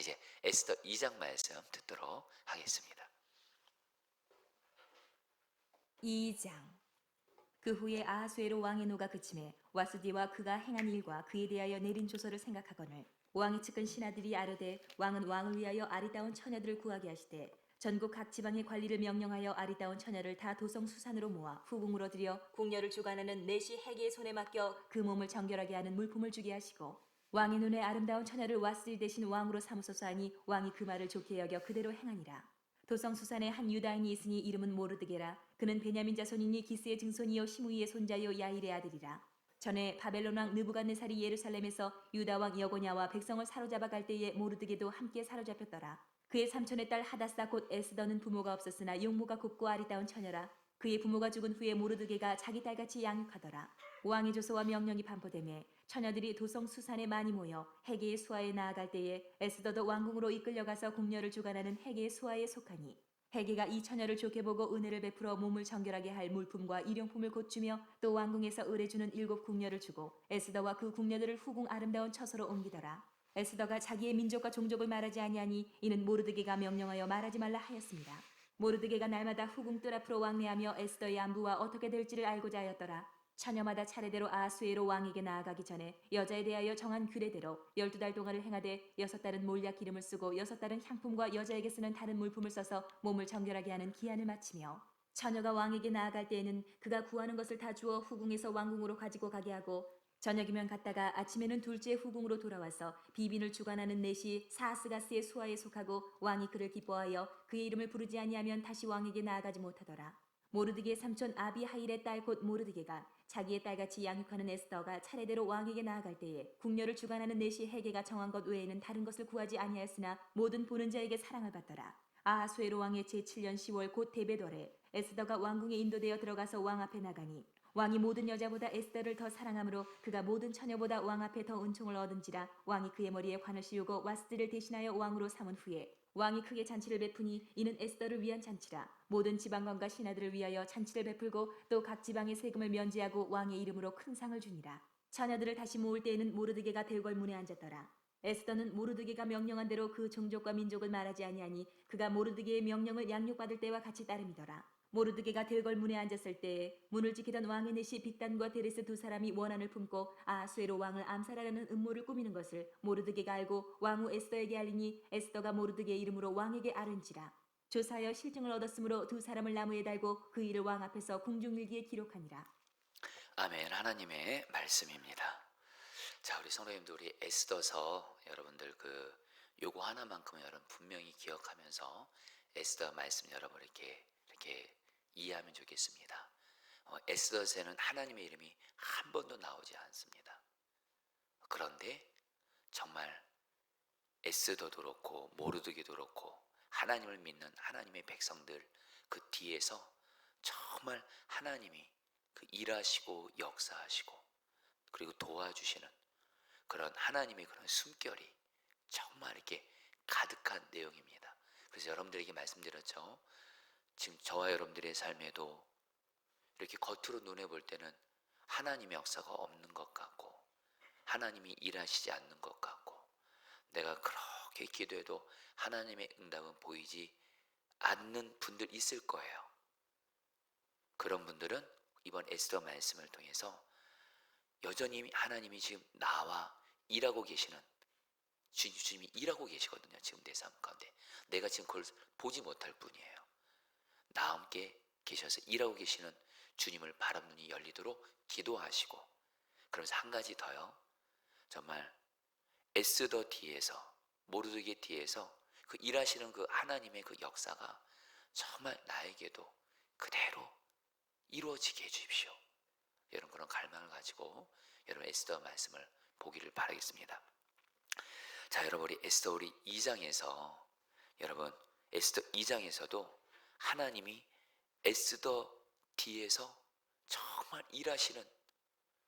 이제 에스더 2장 말씀 듣도록 하겠습니다. 2장. 그 후에 아하수에로 왕의 노가 그침에 와스디와 그가 행한 일과 그에 대하여 내린 조서를 생각하거늘 왕의 측근 신하들이 아뢰되 왕은 왕을 위하여 아리따운 처녀들을 구하게 하시되 전국 각 지방의 관리를 명령하여 아리따운 처녀를 다 도성 수산으로 모아 후궁으로 들여 궁녀를 주관하는 내시 해계의 손에 맡겨 그 몸을 정결하게 하는 물품을 주게 하시고 왕의 눈에 아름다운 처녀를 와스디 대신 왕으로 삼으소서 하니 왕이 그 말을 좋게 여겨 그대로 행하니라. 도성 수산에 한 유다인이 있으니 이름은 모르드게라. 그는 베냐민 자손이니 기스의 증손이요 시므이의 손자요 야일의 아들이라. 전에 바벨론 왕 느부갓네살이 예루살렘에서 유다 왕 여고냐와 백성을 사로잡아 갈 때에 모르드게도 함께 사로잡혔더라. 그의 삼촌의 딸 하다사 곧 에스더는 부모가 없었으나 용모가 곱고 아리따운 처녀라. 그의 부모가 죽은 후에 모르드게가 자기 딸같이 양육하더라. 왕의 조서와 명령이 반포되매 처녀들이 도성 수산에 많이 모여 해계의 수하에 나아갈 때에 에스더도 왕궁으로 이끌려가서 궁녀를 주관하는 해계의 수하에 속하니 해계가 이 처녀를 좋게 보고 은혜를 베풀어 몸을 정결하게 할 물품과 일용품을 곧 주며 또 왕궁에서 의뢰주는 7 궁녀를 주고 에스더와 그 궁녀들을 후궁 아름다운 처소로 옮기더라. 에스더가 자기의 민족과 종족을 말하지 아니하니 이는 모르드게가 명령하여 말하지 말라 하였습니다. 모르드게가 날마다 후궁 뜰 앞으로 왕래하며 에스더의 안부와 어떻게 될지를 알고자 하였더라. 처녀마다 차례대로 아하수에로 왕에게 나아가기 전에 여자에 대하여 정한 규례대로 12달 동안을 행하되 6달은 몰약 기름을 쓰고 6달은 향품과 여자에게 쓰는 다른 물품을 써서 몸을 정결하게 하는 기한을 마치며 처녀가 왕에게 나아갈 때에는 그가 구하는 것을 다 주어 후궁에서 왕궁으로 가지고 가게 하고 저녁이면 갔다가 아침에는 둘째 후궁으로 돌아와서 비빈을 주관하는 넷이 사스가스의 수하에 속하고 왕이 그를 기뻐하여 그의 이름을 부르지 아니하면 다시 왕에게 나아가지 못하더라. 모르드게의 삼촌 아비하일의 딸 곧 모르드게가 자기의 딸같이 양육하는 에스더가 차례대로 왕에게 나아갈 때에 궁녀를 주관하는 넷이 해계가 정한 것 외에는 다른 것을 구하지 아니하였으나 모든 보는 자에게 사랑을 받더라. 아하수에로 왕의 제7년 10월 곧 데베월에 에스더가 왕궁에 인도되어 들어가서 왕 앞에 나가니 왕이 모든 여자보다 에스더를 더 사랑하므로 그가 모든 처녀보다 왕 앞에 더 은총을 얻은지라. 왕이 그의 머리에 관을 씌우고 와스디를 대신하여 왕으로 삼은 후에 왕이 크게 잔치를 베푸니 이는 에스더를 위한 잔치라. 모든 지방관과 신하들을 위하여 잔치를 베풀고 또 각 지방의 세금을 면제하고 왕의 이름으로 큰 상을 주니라. 처녀들을 다시 모을 때에는 모르드게가 대궐문에 앉았더라. 에스더는 모르드게가 명령한 대로 그 종족과 민족을 말하지 아니하니 그가 모르드게의 명령을 양육받을 때와 같이 따름이더라. 모르드게가 들궐문에 앉았을 때에 문을 지키던 왕의 넷이 빅단과 데레스 2사람이 원한을 품고 아하수에로 왕을 암살하려는 음모를 꾸미는 것을 모르드게가 알고 왕후 에스더에게 알리니 에스더가 모르드게의 이름으로 왕에게 아른지라. 조사하여 실증을 얻었으므로 2사람을 나무에 달고 그 일을 왕 앞에서 궁중일기에 기록하니라. 아멘. 하나님의 말씀입니다. 자, 우리 성도님들, 우리 에스더서 여러분들 그 요거 하나만큼은 여러분 분명히 기억하면서 에스더 말씀 여러분 이렇게 이해하면 좋겠습니다. 에스더서에는 하나님의 이름이 한 번도 나오지 않습니다. 그런데 정말 에스더도 그렇고 모르드게도 그렇고 하나님을 믿는 하나님의 백성들 그 뒤에서 정말 하나님이 그 일하시고 역사하시고 그리고 도와주시는 그런 하나님의 그런 숨결이 정말 이렇게 가득한 내용입니다. 그래서 여러분들에게 말씀드렸죠. 지금 저와 여러분들의 삶에도 이렇게 겉으로 눈에 볼 때는 하나님의 역사가 없는 것 같고 하나님이 일하시지 않는 것 같고 내가 그렇게 기도해도 하나님의 응답은 보이지 않는 분들 있을 거예요. 그런 분들은 이번 에스더 말씀을 통해서 여전히 하나님이 지금 나와 일하고 계시는 주님이 일하고 계시거든요. 지금 내 삶 가운데 내가 지금 그걸 보지 못할 뿐이에요. 나와 함께 계셔서 일하고 계시는 주님을 바람 눈이 열리도록 기도하시고 그러면서 한 가지 더요. 정말 에스더 뒤에서 모르드게 뒤에서 그 일하시는 그 하나님의 그 역사가 정말 나에게도 그대로 이루어지게 해주십시오. 여러분 그런 갈망을 가지고 여러분 에스더 말씀을 보기를 바라겠습니다. 자, 여러분 우리 에스더 우리 2장에서 여러분 에스더 2장에서도 하나님이 에스더 뒤에서 정말 일하시는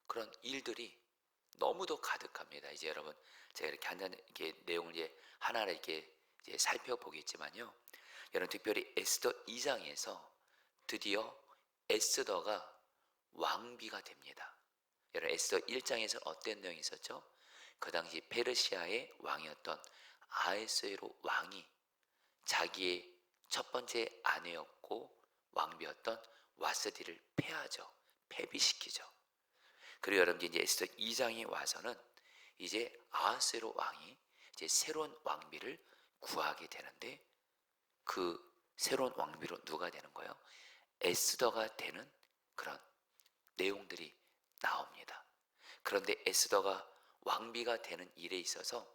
그런 일들이 너무도 가득합니다. 이제 여러분 제가 이렇게 이렇게 내용을 이제 하나하나 이렇게 이제 살펴보겠지만요. 여러분 특별히 에스더 2장에서 드디어 에스더가 왕비가 됩니다. 여러분 에스더 1장에서 어떤 내용이 있었죠? 그 당시 페르시아의 왕이었던 아하스웨로 왕이 자기의 첫 번째 아내였고 왕비였던 와스디를 패하죠. 패비시키죠. 그리고 여러분들 이제 에스더 2장에 와서는 이제 아하스웨로 왕이 이제 새로운 왕비를 구하게 되는데, 그 새로운 왕비로 누가 되는 거예요? 에스더가 되는 그런 내용들이 나옵니다. 그런데 에스더가 왕비가 되는 일에 있어서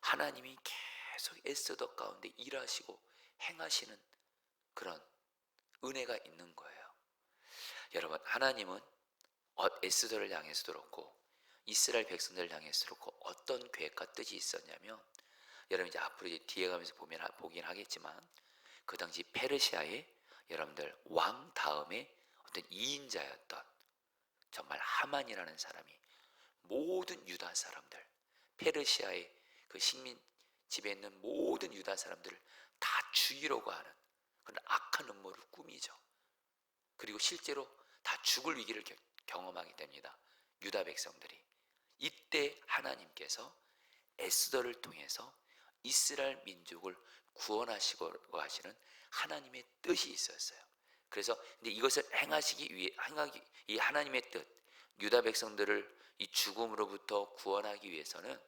하나님이 계속 에스더 가운데 일하시고 행하시는 그런 은혜가 있는 거예요. 여러분, 하나님은 에스더를 향해서도 그렇고 이스라엘 백성들을 향해서도 그렇고 어떤 계획과 뜻이 있었냐면, 여러분 이제 앞으로 이제 뒤에 가면서 보긴 하겠지만, 그 당시 페르시아의 여러분들 왕 다음에 어떤 2인자였던 정말 하만이라는 사람이 모든 유다 사람들, 페르시아의 그 식민 집에 있는 모든 유다 사람들을 다 죽이려고 하는 그런 악한 음모를 꾸미죠. 그리고 실제로 다 죽을 위기를 경험하게 됩니다. 유다 백성들이. 이때 하나님께서 에스더를 통해서 이스라엘 민족을 구원하시고 하시는 하나님의 뜻이 있었어요. 그래서 근데 이것을 이 하나님의 뜻, 유다 백성들을 이 죽음으로부터 구원하기 위해서는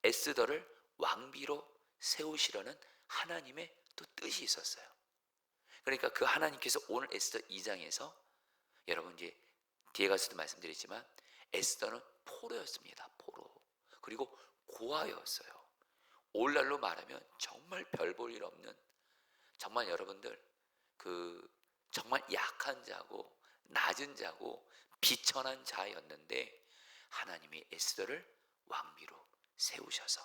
에스더를 왕비로 세우시려는 하나님의 또 뜻이 있었어요. 그러니까 그 하나님께서 오늘 에스더 2장에서 여러분 이제 뒤에 가서도 말씀드렸지만 에스더는 포로였습니다. 포로. 그리고 고아였어요. 오늘날로 말하면 정말 별 볼 일 없는, 정말 여러분들 그 정말 약한 자고 낮은 자고 비천한 자였는데, 하나님이 에스더를 왕비로 세우셔서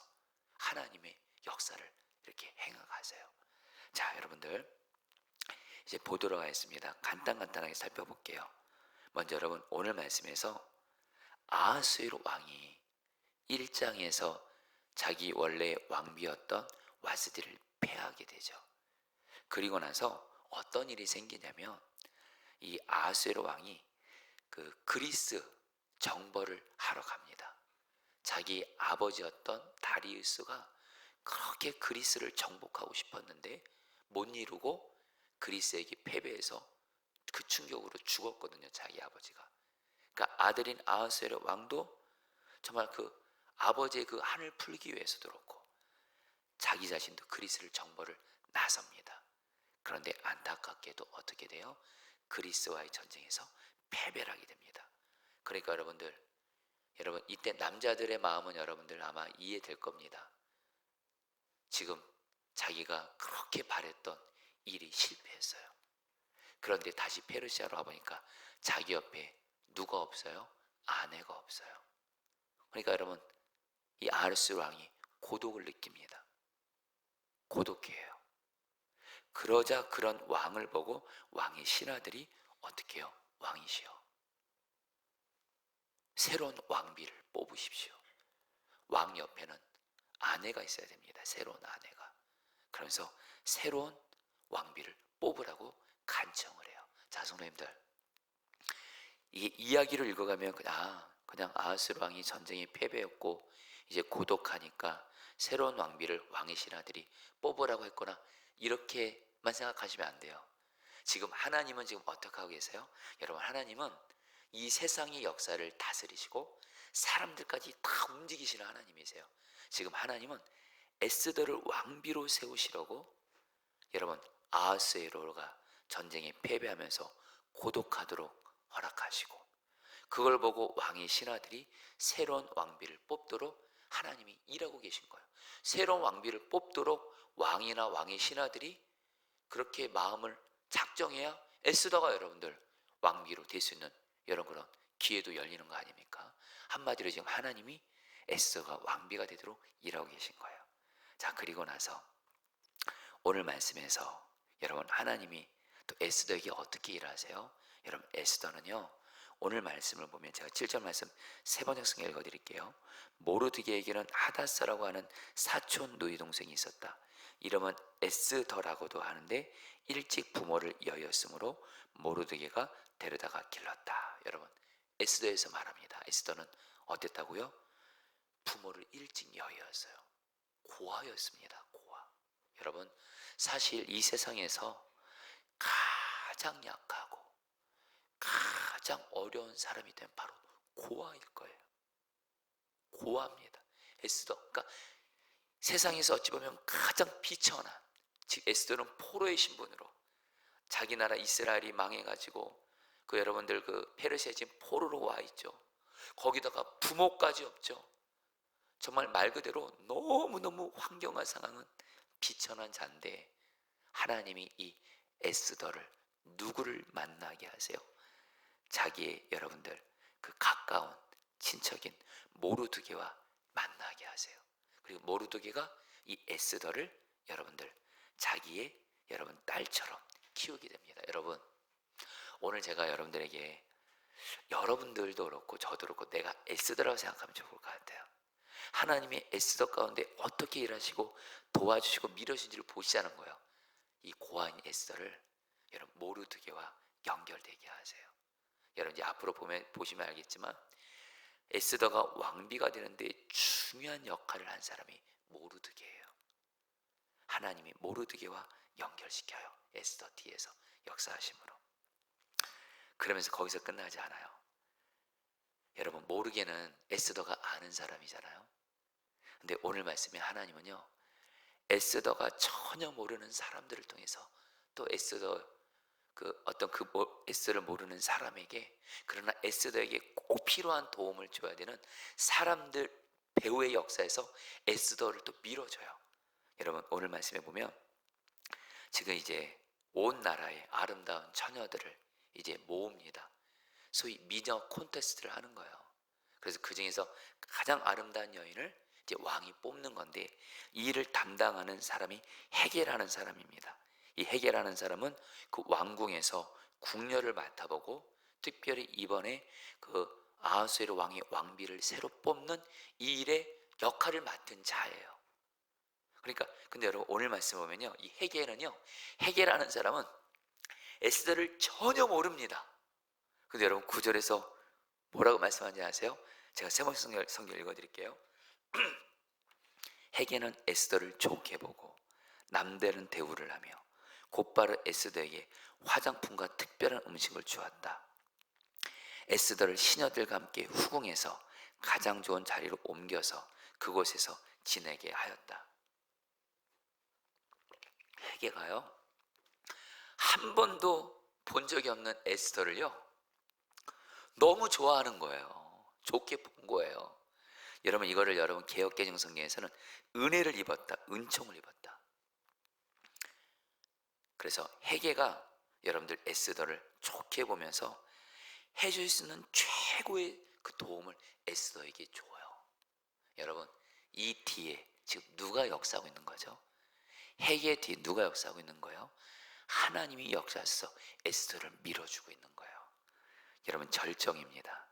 하나님의 역사를 이렇게 행하세요. 자, 여러분들 이제 보도록 하겠습니다. 간단하게 살펴볼게요. 먼저 여러분, 오늘 말씀에서 아하스웨로 왕이 1장에서 자기 원래 왕비였던 와스디를 패하게 되죠. 그리고 나서 어떤 일이 생기냐면, 이 아하스웨로 왕이 그 그리스 정벌을 하러 갑니다. 자기 아버지였던 다리우스가 그렇게 그리스를 정복하고 싶었는데 못 이루고 그리스에게 패배해서 그 충격으로 죽었거든요. 자기 아버지가. 그러니까 아들인 아하스웨로 왕도 정말 그 아버지의 그 한을 풀기 위해서도 그렇고 자기 자신도 그리스를 정벌을 나섭니다. 그런데 안타깝게도 어떻게 돼요? 그리스와의 전쟁에서 패배를 하게 됩니다. 그러니까 여러분 이때 남자들의 마음은 여러분들 아마 이해될 겁니다. 지금 자기가 그렇게 바랬던 일이 실패했어요. 그런데 다시 페르시아로 와보니까 자기 옆에 누가 없어요? 아내가 없어요. 그러니까 여러분, 이 아하스 왕이 고독을 느낍니다. 고독해요. 그러자 그런 왕을 보고 왕의 신하들이 어떻게 해요? 왕이시여, 새로운 왕비를 뽑으십시오. 왕 옆에는 아내가 있어야 됩니다. 새로운 아내가. 그러면서 새로운 왕비를 뽑으라고 간청을 해요. 자, 성도님들, 이 이야기를 읽어가면 그냥 아하스 왕이 전쟁에 패배했고 이제 고독하니까 새로운 왕비를 왕의 신하들이 뽑으라고 했거나 이렇게만 생각하시면 안 돼요. 지금 하나님은 지금 어떻게 하고 계세요? 여러분, 하나님은 이 세상의 역사를 다스리시고 사람들까지 다 움직이시는 하나님이세요. 지금 하나님은 에스더를 왕비로 세우시려고 여러분 아하스웨로가 전쟁에 패배하면서 고독하도록 허락하시고, 그걸 보고 왕의 신하들이 새로운 왕비를 뽑도록 하나님이 일하고 계신 거예요. 새로운 왕비를 뽑도록 왕이나 왕의 신하들이 그렇게 마음을 작정해야 에스더가 여러분들 왕비로 될 수 있는 이런 그런 기회도 열리는 거 아닙니까? 한마디로 지금 하나님이 에스더가 왕비가 되도록 일하고 계신 거예요. 자, 그리고 나서 오늘 말씀에서 여러분 하나님이 또 에스더에게 어떻게 일하세요? 여러분, 에스더는요, 오늘 말씀을 보면 제가 7절 말씀 세 번역성에 읽어드릴게요. 모르드게에게는 하다스라고 하는 사촌 누이 동생이 있었다. 이름은 에스더라고도 하는데 일찍 부모를 여였으므로 모르드게가 데려다가 길렀다. 여러분, 에스더에서 말합니다. 에스더는 어땠다고요? 부모를 일찍 여였어요. 고아였습니다. 고아. 여러분, 사실 이 세상에서 가장 약하고 가장 어려운 사람이 된 바로 고아일 거예요. 고아입니다. 에스더. 그러니까 세상에서 어찌 보면 가장 비천한, 즉 에스더는 포로의 신분으로 자기 나라 이스라엘이 망해가지고 그 여러분들 그 페르시아에 지금 포로로 와 있죠. 거기다가 부모까지 없죠. 정말 말 그대로 너무너무 황경한 상황은 비천한 자인데 하나님이 이 에스더를 누구를 만나게 하세요? 자기의 여러분들 그 가까운 친척인 모르드게와 만나게 하세요. 그리고 모르드게가 이 에스더를 여러분들 자기의 여러분 딸처럼 키우게 됩니다. 여러분, 오늘 제가 여러분들에게 여러분들도 그렇고 저도 그렇고 내가 에스더라고 생각하면 좋을 것 같아요. 하나님의 에스더 가운데 어떻게 일하시고 도와주시고 밀어주시는지를 보시자는 거예요. 이 고아인 에스더를 여러분 모르드게와 연결되게 하세요. 여러분 이제 앞으로 보시면 알겠지만 에스더가 왕비가 되는데 중요한 역할을 한 사람이 모르드게예요. 하나님이 모르드게와 연결시켜요. 에스더 뒤에서 역사하심으로. 그러면서 거기서 끝나지 않아요. 여러분 모르게는 에스더가 아는 사람이잖아요. 근데 오늘 말씀에 하나님은요, 에스더가 전혀 모르는 사람들을 통해서 또 에스더 에스더를 모르는 사람에게, 그러나 에스더에게 꼭 필요한 도움을 줘야 되는 사람들, 배우의 역사에서 에스더를 또 밀어줘요. 여러분 오늘 말씀에 보면 지금 이제 온 나라의 아름다운 처녀들을 이제 모읍니다. 소위 미녀 콘테스트를 하는 거예요. 그래서 그 중에서 가장 아름다운 여인을 이제 왕이 뽑는 건데 이 일을 담당하는 사람이 헤게라는 사람입니다. 이 헤게라는 사람은 그 왕궁에서 궁녀를 맡아보고 특별히 이번에 그 아하수에로 왕의 왕비를 새로 뽑는 이 일의 역할을 맡은 자예요. 그러니까 근데 여러분 오늘 말씀 보면요, 이 헤게라는 사람은 에스더를 전혀 모릅니다. 근데 여러분 9절에서 뭐라고 말씀하는지 아세요? 제가 세번 성경 읽어드릴게요. 헤게는 에스더를 좋게 보고 남다른 대우를 하며 곧바로 에스더에게 화장품과 특별한 음식을 주었다. 에스더를 시녀들과 함께 후궁에서 가장 좋은 자리로 옮겨서 그곳에서 지내게 하였다. 헤게가요, 한 번도 본 적이 없는 에스더를요 너무 좋아하는 거예요. 좋게 본 거예요. 여러분 이거를 여러분 개역개정 성경에서는 은혜를 입었다, 은총을 입었다. 그래서 헤게가 여러분들 에스더를 좋게 보면서 해줄 수 있는 최고의 그 도움을 에스더에게 줘요. 여러분 이 뒤에 지금 누가 역사하고 있는 거죠? 헤게 뒤에 누가 역사하고 있는 거예요? 하나님이 역사해서 에스더를 밀어주고 있는 거예요. 여러분 절정입니다.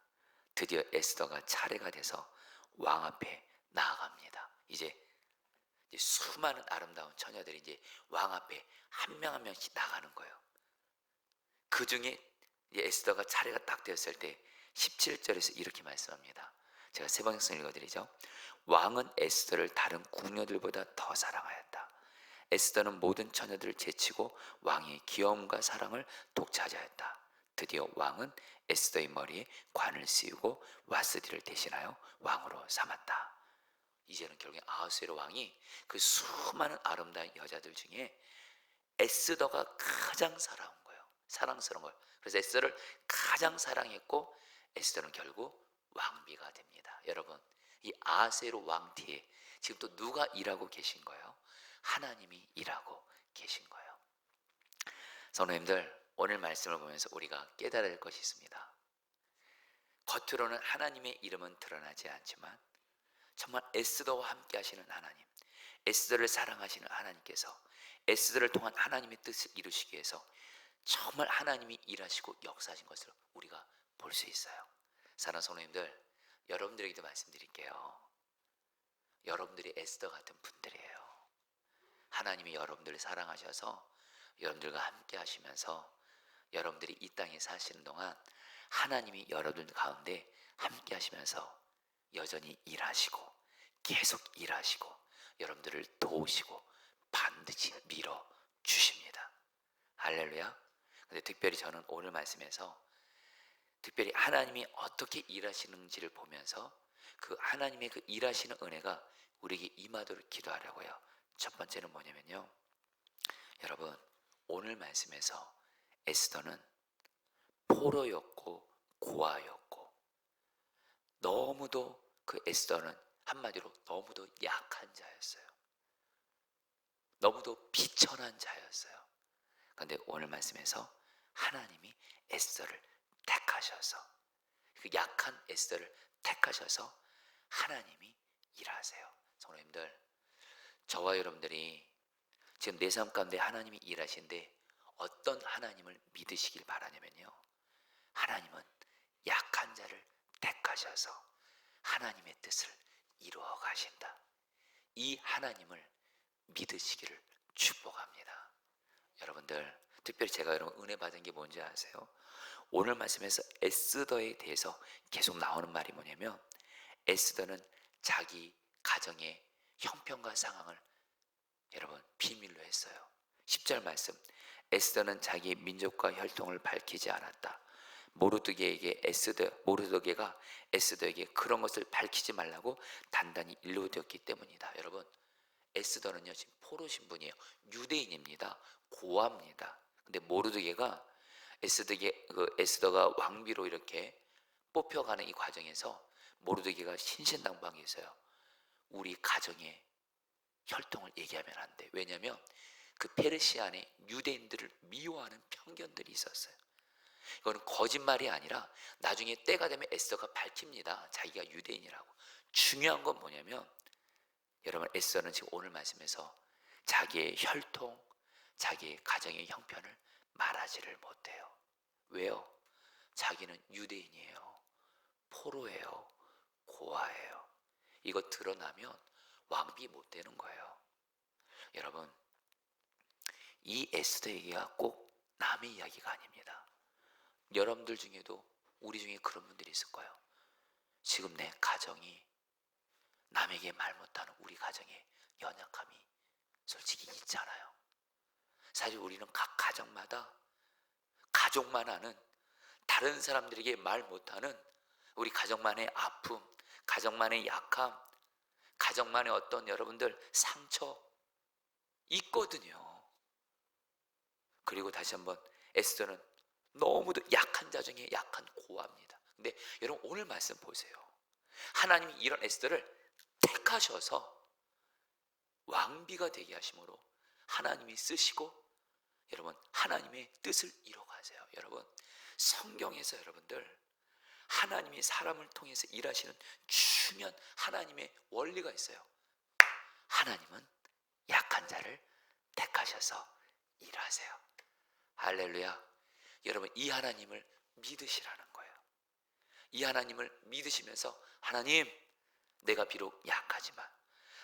드디어 에스더가 차례가 돼서 왕 앞에 나아갑니다. 이제 수많은 아름다운 처녀들이 이제 왕 앞에 한 명 한 명씩 나가는 거예요. 그 중에 에스더가 차례가 딱 되었을 때 17절에서 이렇게 말씀합니다. 제가 세 번역성 읽어드리죠. 왕은 에스더를 다른 궁녀들보다 더 사랑하였다. 에스더는 모든 처녀들을 제치고 왕의 귀여움과 사랑을 독차지하였다. 드디어 왕은 에스더의 머리에 관을 씌우고 와스디를 대신하여 왕으로 삼았다. 이제는 결국에 아하수에로 왕이 그 수많은 아름다운 여자들 중에 에스더가 가장 사랑한 거예요. 사랑스러운 거예요. 그래서 에스더를 가장 사랑했고 에스더는 결국 왕비가 됩니다. 여러분 이 아하수에로 왕 뒤에 지금 또 누가 일하고 계신 거예요? 하나님이 일하고 계신 거예요. 성도님들 오늘 말씀을 보면서 우리가 깨달아야 할 것이 있습니다. 겉으로는 하나님의 이름은 드러나지 않지만 정말 에스더와 함께 하시는 하나님, 에스더를 사랑하시는 하나님께서 에스더를 통한 하나님의 뜻을 이루시기 위해서 정말 하나님이 일하시고 역사하신 것을 우리가 볼 수 있어요. 사랑하는 성도님들, 여러분들에게도 말씀드릴게요. 여러분들이 에스더 같은 분들이에요. 하나님이 여러분들을 사랑하셔서 여러분들과 함께 하시면서 여러분들이 이 땅에 사시는 동안 하나님이 여러분들 가운데 함께 하시면서 여전히 일하시고 계속 일하시고 여러분들을 도우시고 반드시 밀어 주십니다. 할렐루야. 근데 특별히 저는 오늘 말씀에서 특별히 하나님이 어떻게 일하시는지를 보면서 그 하나님의 그 일하시는 은혜가 우리에게 임하도록 기도하려고요. 첫 번째는 뭐냐면요, 여러분, 오늘 말씀에서 에스더는 포로였고 고아였고, 너무도 그 에스더는 한마디로 너무도 약한 자였어요. 너무도 비천한 자였어요. 그런데 오늘 말씀에서 하나님이 에스더를 택하셔서, 그 약한 에스더를 택하셔서 하나님이 일하세요. 성도님들, 저와 여러분들이 지금 내 삶 가운데 하나님이 일하시는데 어떤 하나님을 믿으시길 바라냐면요, 하나님은 약한 자를 택하셔서 하나님의 뜻을 이루어 가신다. 이 하나님을 믿으시기를 축복합니다. 여러분들, 특별히 제가 여러분 은혜 받은 게 뭔지 아세요? 오늘 말씀에서 에스더에 대해서 계속 나오는 말이 뭐냐면, 에스더는 자기 가정의 형편과 상황을 여러분 비밀로 했어요. 10절 말씀, 에스더는 자기 민족과 혈통을 밝히지 않았다. 모르드게가 에스더에게 그런 것을 밝히지 말라고 단단히 일러두었기 때문이다. 여러분, 에스더는요 지금 포로 신분이에요. 유대인입니다. 고아입니다. 근데 모르드게가 에스더가 왕비로 이렇게 뽑혀가는 이 과정에서 모르드게가 신신당부하겠어요. 우리 가정의 혈통을 얘기하면 안 돼. 왜냐하면 그 페르시아 안에 유대인들을 미워하는 편견들이 있었어요. 이거는 거짓말이 아니라 나중에 때가 되면 에스더가 밝힙니다. 자기가 유대인이라고. 중요한 건 뭐냐면, 여러분, 에스더는 지금 오늘 말씀에서 자기의 혈통, 자기의 가정의 형편을 말하지를 못해요. 왜요? 자기는 유대인이에요. 포로예요. 고아예요. 이거 드러나면 왕비 못 되는 거예요. 여러분, 이 에스더 얘기가 꼭 남의 이야기가 아닙니다. 여러분들 중에도 우리 중에 그런 분들이 있을 거예요. 지금 내 가정이 남에게 말 못하는 우리 가정의 연약함이 솔직히 있잖아요. 사실 우리는 각 가정마다 가족만 아는, 다른 사람들에게 말 못하는 우리 가정만의 아픔, 가정만의 약함, 가정만의 어떤 여러분들 상처 있거든요. 그리고 다시 한번, 에스더는 너무도 약한 자 중에 약한 고아입니다. 근데 여러분 오늘 말씀 보세요. 하나님이 이런 에스더를 택하셔서 왕비가 되게 하심으로 하나님이 쓰시고 여러분 하나님의 뜻을 이뤄가세요. 여러분, 성경에서 여러분들 하나님이 사람을 통해서 일하시는 중요한 하나님의 원리가 있어요. 하나님은 약한 자를 택하셔서 일하세요. 할렐루야. 여러분, 이 하나님을 믿으시라는 거예요. 이 하나님을 믿으시면서, 하나님, 내가 비록 약하지만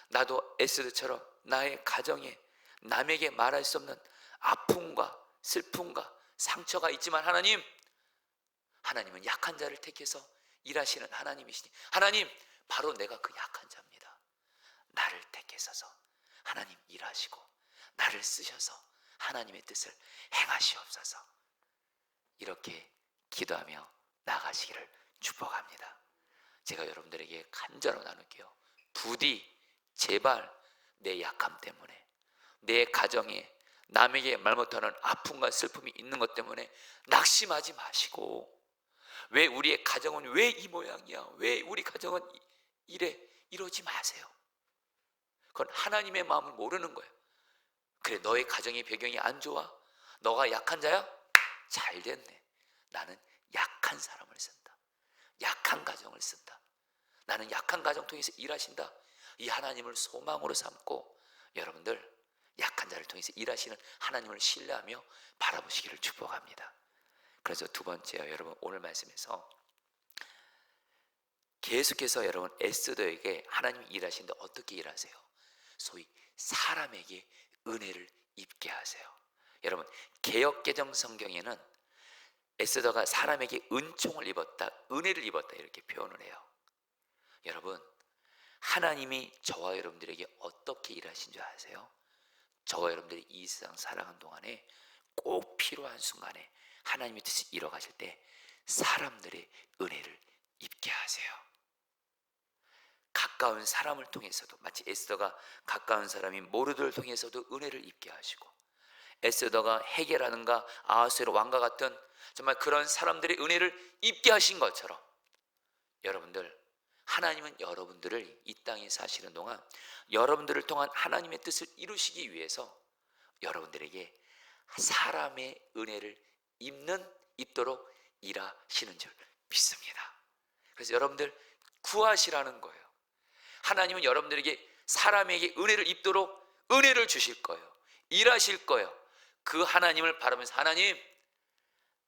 나도 에스더처럼 나의 가정에 남에게 말할 수 없는 아픔과 슬픔과 상처가 있지만, 하나님은 약한 자를 택해서 일하시는 하나님이시니, 하나님, 바로 내가 그 약한 자입니다. 나를 택하셔서 하나님 일하시고 나를 쓰셔서 하나님의 뜻을 행하시옵소서. 이렇게 기도하며 나가시기를 축복합니다. 제가 여러분들에게 간절하게 나눌게요. 부디 제발 내 약함 때문에, 내 가정에 남에게 말 못하는 아픔과 슬픔이 있는 것 때문에 낙심하지 마시고, 왜 우리의 가정은 왜 이 모양이야, 왜 우리 가정은 이래, 이러지 마세요. 그건 하나님의 마음을 모르는 거예요. 그래, 너의 가정의 배경이 안 좋아? 너가 약한 자야? 잘 됐네. 나는 약한 사람을 쓴다. 약한 가정을 쓴다. 나는 약한 가정 통해서 일하신다. 이 하나님을 소망으로 삼고 여러분들 약한 자를 통해서 일하시는 하나님을 신뢰하며 바라보시기를 축복합니다. 그래서 두 번째요, 여러분 오늘 말씀에서 계속해서 여러분 에스더에게 하나님이 일하시는데 어떻게 일하세요? 소위 사람에게 은혜를 입게 하세요. 여러분, 개역개정 성경에는 에스더가 사람에게 은총을 입었다, 은혜를 입었다 이렇게 표현을 해요. 여러분, 하나님이 저와 여러분들에게 어떻게 일하신 줄 아세요? 저와 여러분들이 이 세상 살아가는 동안에 꼭 필요한 순간에 하나님의 뜻이 이뤄가실 때 사람들의 은혜를 입게 하세요. 가까운 사람을 통해서도, 마치 에스더가 가까운 사람인 모르드를 통해서도 은혜를 입게 하시고, 에스더가 헤게라든가 아하수에로 왕과 같은 정말 그런 사람들의 은혜를 입게 하신 것처럼, 여러분들, 하나님은 여러분들을 이 땅에 사시는 동안 여러분들을 통한 하나님의 뜻을 이루시기 위해서 여러분들에게 사람의 은혜를 입도록 일하시는 줄 믿습니다. 그래서 여러분들 구하시라는 거예요. 하나님은 여러분들에게 사람에게 은혜를 입도록 은혜를 주실 거예요. 일하실 거예요. 그 하나님을 바라면서, 하나님,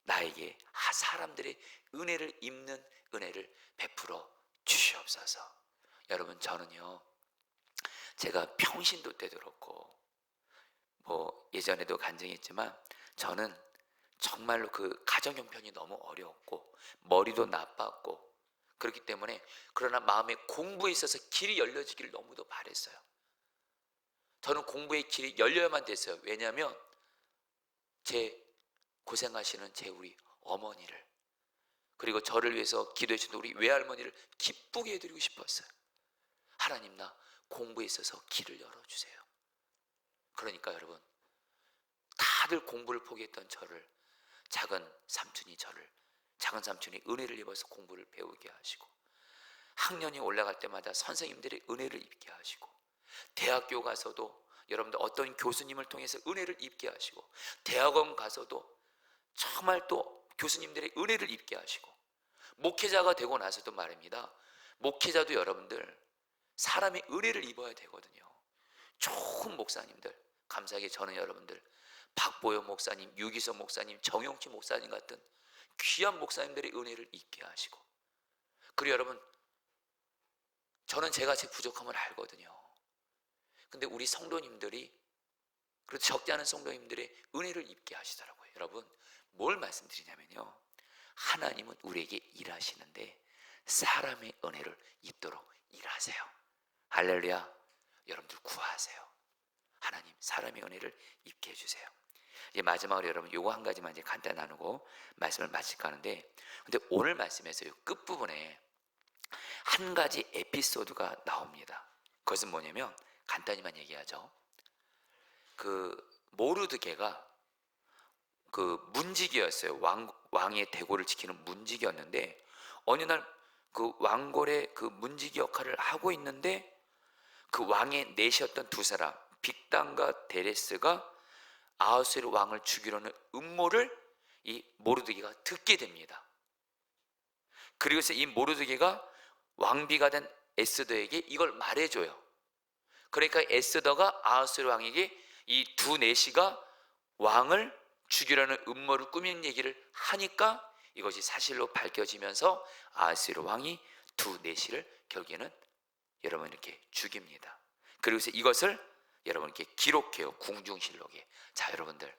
나에게 사람들의 은혜를 입는 은혜를 베풀어 주시옵소서. 여러분, 저는요, 제가 평신도 때도 그렇고 예전에도 간증했지만, 저는 정말로 그 가정 형편이 너무 어려웠고 머리도 나빴고, 그렇기 때문에, 그러나 마음에 공부에 있어서 길이 열려지기를 너무도 바랬어요. 저는 공부의 길이 열려야만 됐어요. 왜냐하면 제 고생하시는 제 우리 어머니를, 그리고 저를 위해서 기도해 주신 우리 외할머니를 기쁘게 해드리고 싶었어요. 하나님, 나 공부에 있어서 길을 열어주세요. 그러니까 여러분, 다들 공부를 포기했던 저를 작은 삼촌이 은혜를 입어서 공부를 배우게 하시고, 학년이 올라갈 때마다 선생님들의 은혜를 입게 하시고, 대학교 가서도 여러분들 어떤 교수님을 통해서 은혜를 입게 하시고, 대학원 가서도 정말 또 교수님들의 은혜를 입게 하시고, 목회자가 되고 나서도 말입니다. 목회자도 여러분들 사람의 은혜를 입어야 되거든요. 좋은 목사님들, 감사하게 저는 여러분들 박보영 목사님, 유기성 목사님, 정용치 목사님 같은 귀한 목사님들의 은혜를 입게 하시고, 그리고 여러분, 저는 제가 제 부족함을 알거든요. 근데 우리 성도님들이, 그래도 적지 않은 성도님들의 은혜를 입게 하시더라고요. 여러분, 뭘 말씀드리냐면요, 하나님은 우리에게 일하시는데 사람의 은혜를 입도록 일하세요. 할렐루야. 여러분들 구하세요. 하나님, 사람의 은혜를 입게 해주세요. 이제 마지막으로 여러분, 요거 한 가지만 이제 간단히 나누고 말씀을 마칠까 하는데, 근데 오늘 말씀에서 이 끝부분에 한 가지 에피소드가 나옵니다. 그것은 뭐냐면, 간단히만 얘기하죠. 그 모르드게가 그 문지기였어요. 왕의 대고를 지키는 문지기였는데, 어느 날 그 왕골의 그 문지기 역할을 하고 있는데, 그 왕의 넷이었던 두 사람, 빅단과 데레스가 아하수에로 왕을 죽이려는 음모를 이 모르드게가 듣게 됩니다. 그리고서 이 모르드게가 왕비가 된 에스더에게 이걸 말해줘요. 그러니까 에스더가 아하수에로 왕에게 이 두 내시가 왕을 죽이려는 음모를 꾸민 얘기를 하니까 이것이 사실로 밝혀지면서 아하수에로 왕이 두 내시를 결국에는 여러분 이렇게 죽입니다. 그리고서 이것을 여러분 이렇게 기록해요. 궁중실록에. 자, 여러분들,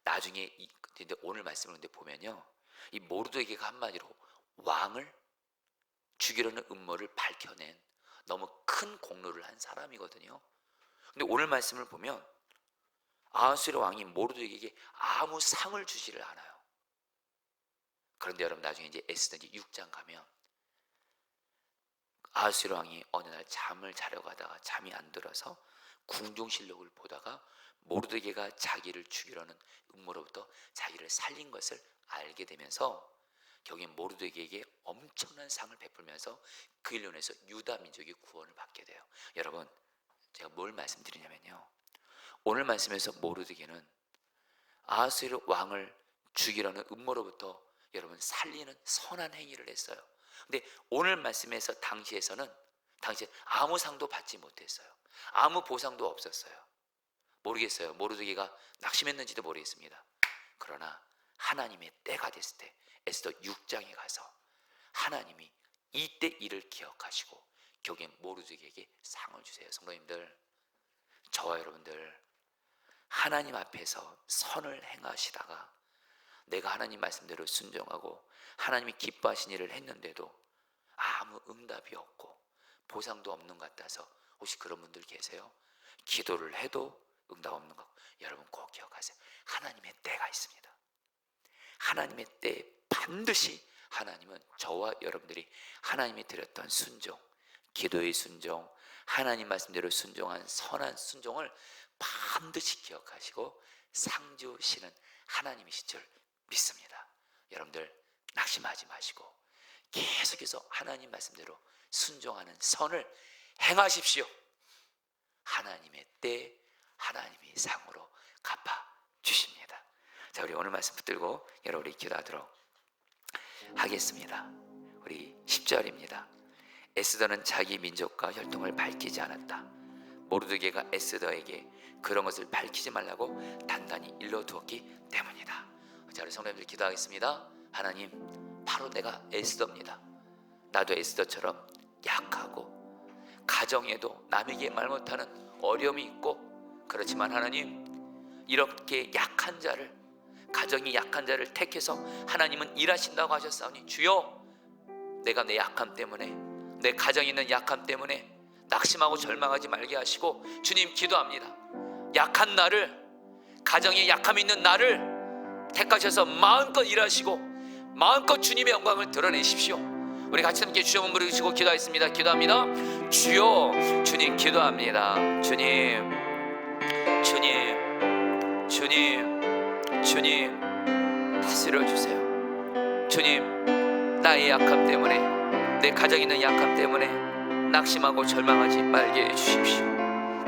나중에 근데 오늘 말씀을 근데 보면요, 이 모르드게가 한마디로 왕을 죽이려는 음모를 밝혀낸 너무 큰 공로를 한 사람이거든요. 근데 오늘 말씀을 보면 아하수에로 왕이 모르드게에게 아무 상을 주지를 않아요. 그런데 여러분, 나중에 이제 에스더 6장 가면 아하수에로 왕이 어느 날 잠을 자려고 하다가 잠이 안 들어서 궁중실록을 보다가 모르드게가 자기를 죽이려는 음모로부터 자기를 살린 것을 알게 되면서 결국엔 모르드게에게 엄청난 상을 베풀면서 그 일로 인해서 유다 민족이 구원을 받게 돼요. 여러분, 제가 뭘 말씀드리냐면요, 오늘 말씀에서 모르드게는 아하수에로 왕을 죽이려는 음모로부터 여러분 살리는 선한 행위를 했어요. 근데 오늘 말씀에서 당시에 아무 상도 받지 못했어요. 아무 보상도 없었어요. 모르겠어요. 모르드게가 낙심했는지도 모르겠습니다. 그러나 하나님의 때가 됐을 때 에스더 6장에 가서 하나님이 이때 일을 기억하시고 결국엔 모르드게에게 상을 주세요. 성도님들, 저와 여러분들, 하나님 앞에서 선을 행하시다가 내가 하나님 말씀대로 순종하고 하나님이 기뻐하신 일을 했는데도 아무 응답이 없고 보상도 없는 것 같아서 혹시 그런 분들 계세요? 기도를 해도 응답 없는 것. 여러분 꼭 기억하세요. 하나님의 때가 있습니다. 하나님의 때에 반드시 하나님은 저와 여러분들이 하나님이 드렸던 순종, 기도의 순종, 하나님 말씀대로 순종한 선한 순종을 반드시 기억하시고 상 주시는 하나님이신 줄 믿습니다. 여러분들 낙심하지 마시고 계속해서 하나님 말씀대로 순종하는 선을 행하십시오. 하나님의 때 하나님이 상으로 갚아주십니다. 자, 우리 오늘 말씀 붙들고 여러분이 기도하도록 하겠습니다. 우리 10절입니다. 에스더는 자기 민족과 혈통을 밝히지 않았다. 모르드게가 에스더에게 그런 것을 밝히지 말라고 단단히 일러두었기 때문이다. 자, 우리 성도님들 기도하겠습니다. 하나님, 바로 내가 에스더입니다. 나도 에스더처럼 약하고 가정에도 남에게 말 못하는 어려움이 있고, 그렇지만 하나님, 이렇게 약한 자를, 가정이 약한 자를 택해서 하나님은 일하신다고 하셨사오니 주여, 내가 내 약함 때문에, 내 가정에 있는 약함 때문에 낙심하고 절망하지 말게 하시고, 주님 기도합니다. 약한 나를, 가정에 약함이 있는 나를 택하셔서 마음껏 일하시고 마음껏 주님의 영광을 드러내십시오. 우리 같이 함께 주여 한번 부르시고 기도하겠습니다. 기도합니다. 주여, 주님 기도합니다. 주님, 주님, 주님, 주님 다스려 주세요. 주님, 나의 약함 때문에, 내 가정에 있는 약함 때문에 낙심하고 절망하지 말게 해주십시오.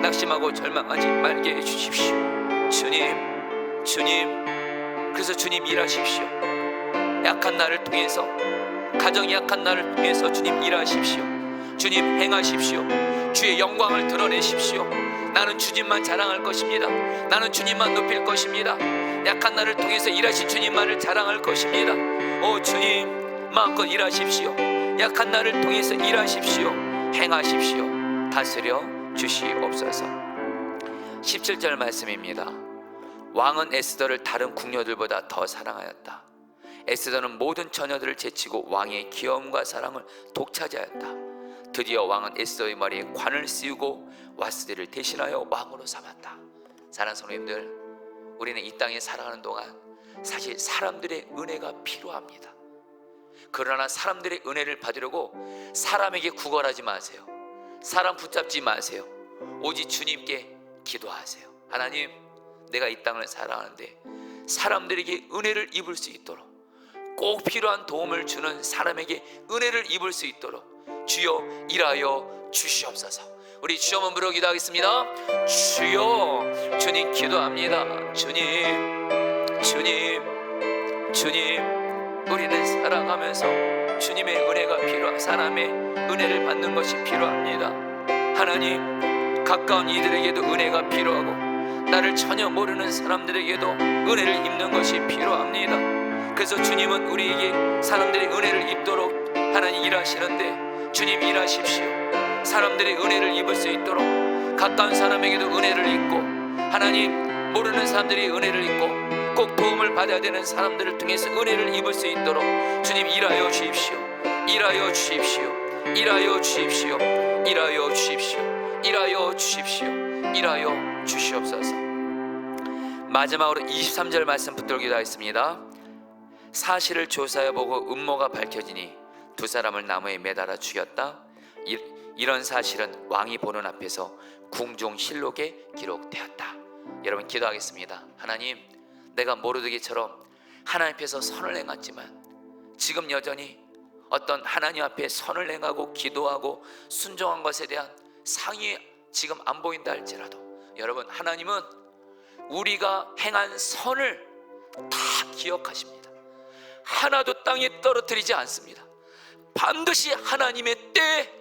낙심하고 절망하지 말게 해주십시오. 주님, 주님, 그래서 주님 일하십시오. 약한 나를 통해서, 가정이 약한 나를 통해서 주님 일하십시오. 주님 행하십시오. 주의 영광을 드러내십시오. 나는 주님만 자랑할 것입니다. 나는 주님만 높일 것입니다. 약한 나를 통해서 일하신 주님만을 자랑할 것입니다. 오 주님, 마음껏 일하십시오. 약한 나를 통해서 일하십시오. 행하십시오. 다스려 주시옵소서. 17절 말씀입니다. 왕은 에스더를 다른 궁녀들보다 더 사랑하였다. 에스더는 모든 처녀들을 제치고 왕의 귀여움과 사랑을 독차지하였다. 드디어 왕은 에스더의 머리에 관을 씌우고 와스디를 대신하여 왕으로 삼았다. 사랑하는 성도님들, 우리는 이 땅에 살아가는 동안 사실 사람들의 은혜가 필요합니다. 그러나 사람들의 은혜를 받으려고 사람에게 구걸하지 마세요. 사람 붙잡지 마세요. 오직 주님께 기도하세요. 하나님, 내가 이 땅을 살아가는데 사람들에게 은혜를 입을 수 있도록, 꼭 필요한 도움을 주는 사람에게 은혜를 입을 수 있도록 주여 일하여 주시옵소서. 우리 주여 한번 부르고 기도하겠습니다. 주여, 주님 기도합니다. 주님, 주님, 주님, 우리는 살아가면서 주님의 은혜가 필요한, 사람의 은혜를 받는 것이 필요합니다. 하나님, 가까운 이들에게도 은혜가 필요하고 나를 전혀 모르는 사람들에게도 은혜를 입는 것이 필요합니다. 그래서 주님은 우리에게 사람들의 은혜를 입도록 하나님 일하시는데, 주님 일하십시오. 사람들의 은혜를 입을 수 있도록 가까운 사람에게도 은혜를 입고, 하나님 모르는 사람들이 은혜를 입고 꼭 도움을 받아야 되는 사람들을 통해서 은혜를 입을 수 있도록 주님 일하여 주십시오. 일하여 주십시오. 일하여 주십시오. 일하여 주십시오. 일하여 주십시오. 일하여 주시옵소서. 마지막으로 23절 말씀 붙들고 기도하겠습니다. 사실을 조사해보고 음모가 밝혀지니 두 사람을 나무에 매달아 죽였다. 이런 사실은 왕이 보는 앞에서 궁중실록에 기록되었다. 여러분 기도하겠습니다. 하나님, 내가 모르드게처럼 하나님 앞에서 선을 행했지만 지금 여전히 어떤 하나님 앞에 선을 행하고 기도하고 순종한 것에 대한 상이 지금 안 보인다 할지라도, 여러분 하나님은 우리가 행한 선을 다 기억하십니다. 하나도 땅에 떨어뜨리지 않습니다. 반드시 하나님의 때에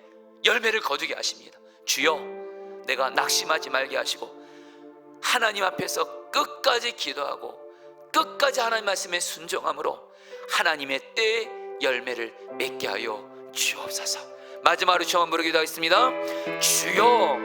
열매를 거두게 하십니다. 주여, 내가 낙심하지 말게 하시고 하나님 앞에서 끝까지 기도하고 끝까지 하나님 말씀에 순종함으로 하나님의 때에 열매를 맺게 하여 주옵소서. 마지막으로 주여 한번 부르기도 하겠습니다. 주여,